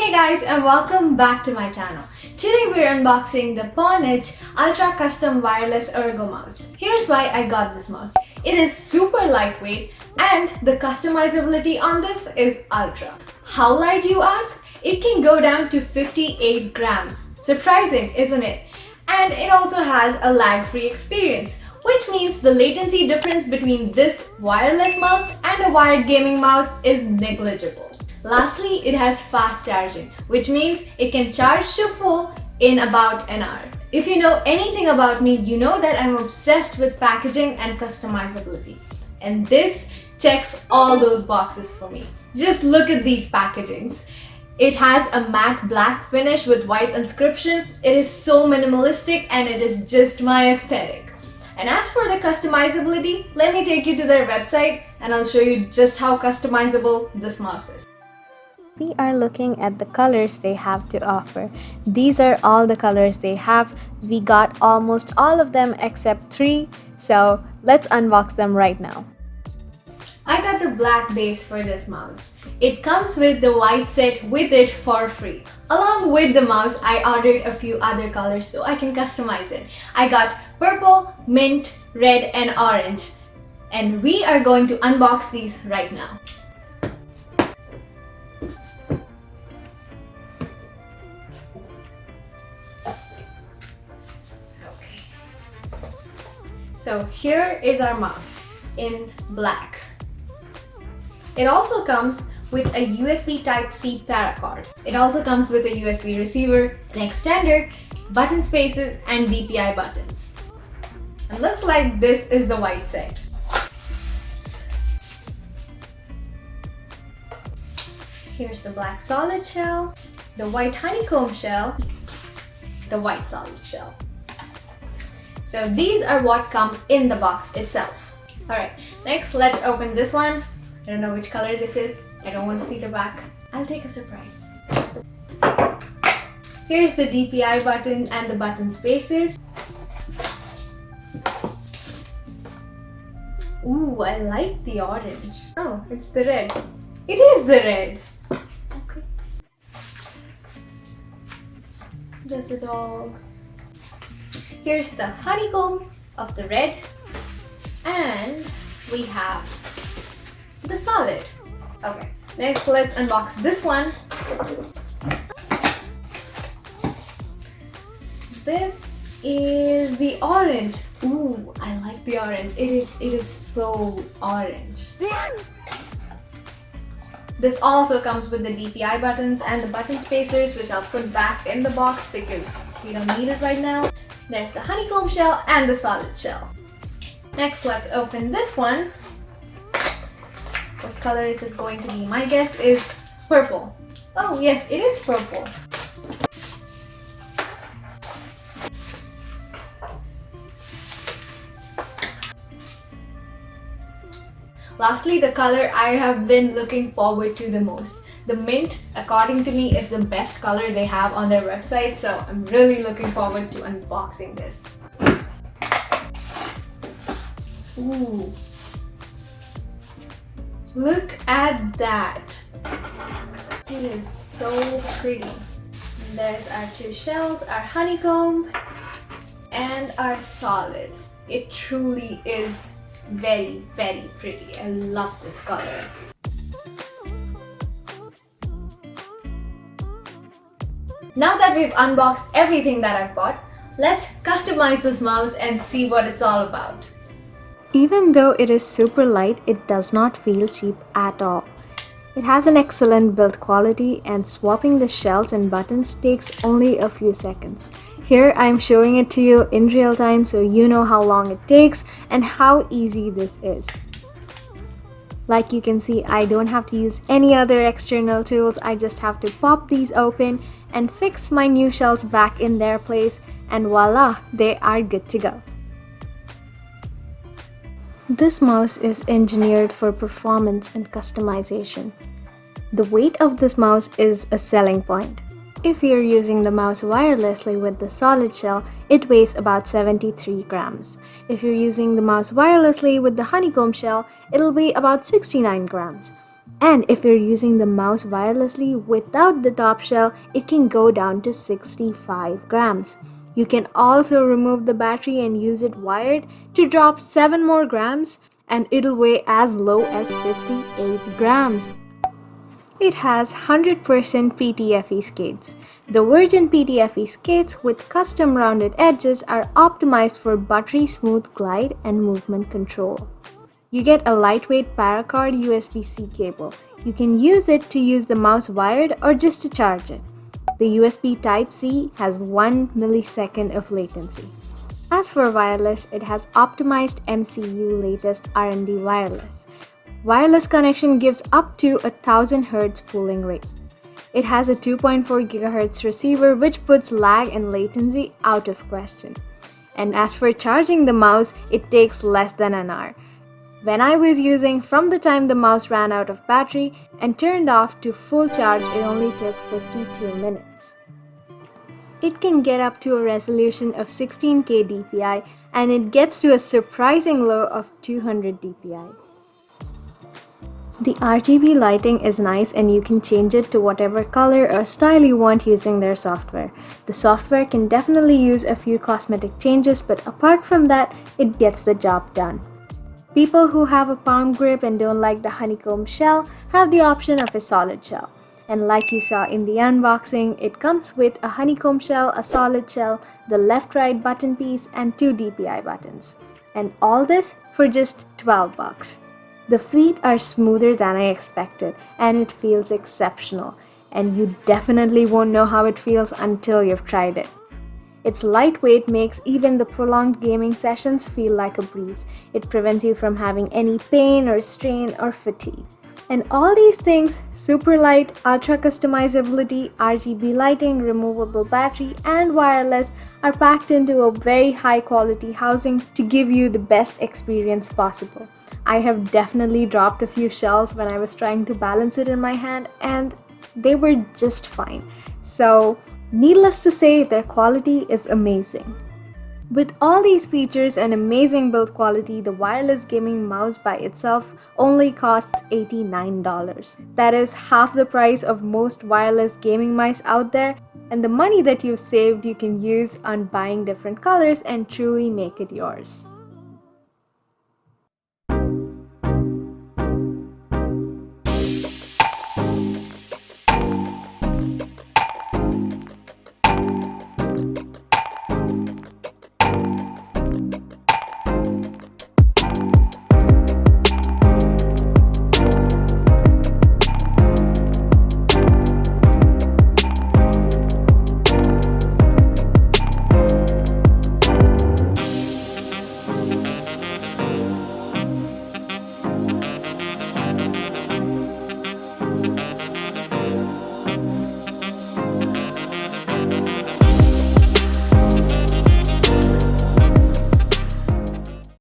Hey guys, and welcome back to my channel. Today we're unboxing the Pwnage Ultra Custom Wireless Ergo Mouse. Here's why I got this mouse. It is super lightweight and the customizability on this is ultra. How light, you ask? It can go down to 58 grams. Surprising, isn't it? And it also has a lag-free experience, which means the latency difference between this wireless mouse and a wired gaming mouse is negligible. Lastly, it has fast charging, which means it can charge to full in about an hour. If you know anything about me, you know that I'm obsessed with packaging and customizability. And this checks all those boxes for me. Just look at these packagings. It has a matte black finish with white inscription. It is so minimalistic and it is just my aesthetic. And as for the customizability, let me take you to their website and I'll show you just how customizable this mouse is. We are looking at the colors they have to offer. These are all the colors they have. We got almost all of them except 3, so let's unbox them right now. I got the black base for this mouse. It comes with the white set with it for free. Along with the mouse, I ordered a few other colors so I can customize it. I got purple, mint, red and orange. And we are going to unbox these right now. So here is our mouse in black. It also comes with a USB Type-C paracord. It also comes with a USB receiver, an extender, button spaces and DPI buttons. It looks like this is the white set. Here's the black solid shell, the white honeycomb shell, the white solid shell. So these are what come in the box itself. Alright, next let's open this one. I don't know which color this is. I don't want to see the back. I'll take a surprise. Here's the DPI button and the button spaces. Ooh, I like the orange. Oh, it's the red. It is the red. Okay. There's a dog. Here's the honeycomb of the red and we have the solid. Okay, next let's unbox this one. This is the orange. Ooh, I like the orange. It is so orange. This also comes with the DPI buttons and the button spacers, which I'll put back in the box because we don't need it right now. There's the honeycomb shell and the solid shell. Next, let's open this one. What color is it going to be? My guess is purple. Oh yes, it is purple. Lastly, the color I have been looking forward to the most. The mint, according to me, is the best color they have on their website, so I'm really looking forward to unboxing this. Ooh. Look at that. It is so pretty. And there's our 2 shells, our honeycomb, and our solid. It truly is very, very pretty. I love this color. Now that we've unboxed everything that I've bought, let's customize this mouse and see what it's all about. Even though it is super light, it does not feel cheap at all. It has an excellent build quality and swapping the shells and buttons takes only a few seconds. Here I'm showing it to you in real time so you know how long it takes and how easy this is. Like you can see, I don't have to use any other external tools. I just have to pop these open and fix my new shells back in their place and voila, they are good to go. This mouse is engineered for performance and customization. The weight of this mouse is a selling point. If you're using the mouse wirelessly with the solid shell, it weighs about 73 grams. If you're using the mouse wirelessly with the honeycomb shell, it'll weigh about 69 grams. And if you're using the mouse wirelessly without the top shell, it can go down to 65 grams. You can also remove the battery and use it wired to drop 7 more grams, and it'll weigh as low as 58 grams. It has 100% PTFE skates. The Virgin PTFE skates with custom rounded edges are optimized for buttery smooth glide and movement control. You get a lightweight paracord USB-C cable. You can use it to use the mouse wired or just to charge it. The USB Type-C has 1 millisecond of latency. As for wireless, it has optimized MCU latest R&D wireless. Wireless connection gives up to 1000 Hz pooling rate. It has a 2.4 GHz receiver which puts lag and latency out of question. And as for charging the mouse, it takes less than an hour. When I was using from the time the mouse ran out of battery and turned off to full charge, it only took 52 minutes. It can get up to a resolution of 16K DPI and it gets to a surprising low of 200 DPI. The RGB lighting is nice and you can change it to whatever color or style you want using their software. The software can definitely use a few cosmetic changes, but apart from that, it gets the job done. People who have a palm grip and don't like the honeycomb shell have the option of a solid shell. And like you saw in the unboxing, it comes with a honeycomb shell, a solid shell, the left-right button piece, and 2 DPI buttons. And all this for just $12. The feet are smoother than I expected, and it feels exceptional. And you definitely won't know how it feels until you've tried it. Its lightweight makes even the prolonged gaming sessions feel like a breeze. It prevents you from having any pain or strain or fatigue. And all these things, super light, ultra customizability, RGB lighting, removable battery, and wireless, are packed into a very high quality housing to give you the best experience possible. I have definitely dropped a few shells when I was trying to balance it in my hand, and they were just fine. So, needless to say, their quality is amazing. With all these features and amazing build quality, the wireless gaming mouse by itself only costs $89. That is half the price of most wireless gaming mice out there, and the money that you've saved you can use on buying different colors and truly make it yours.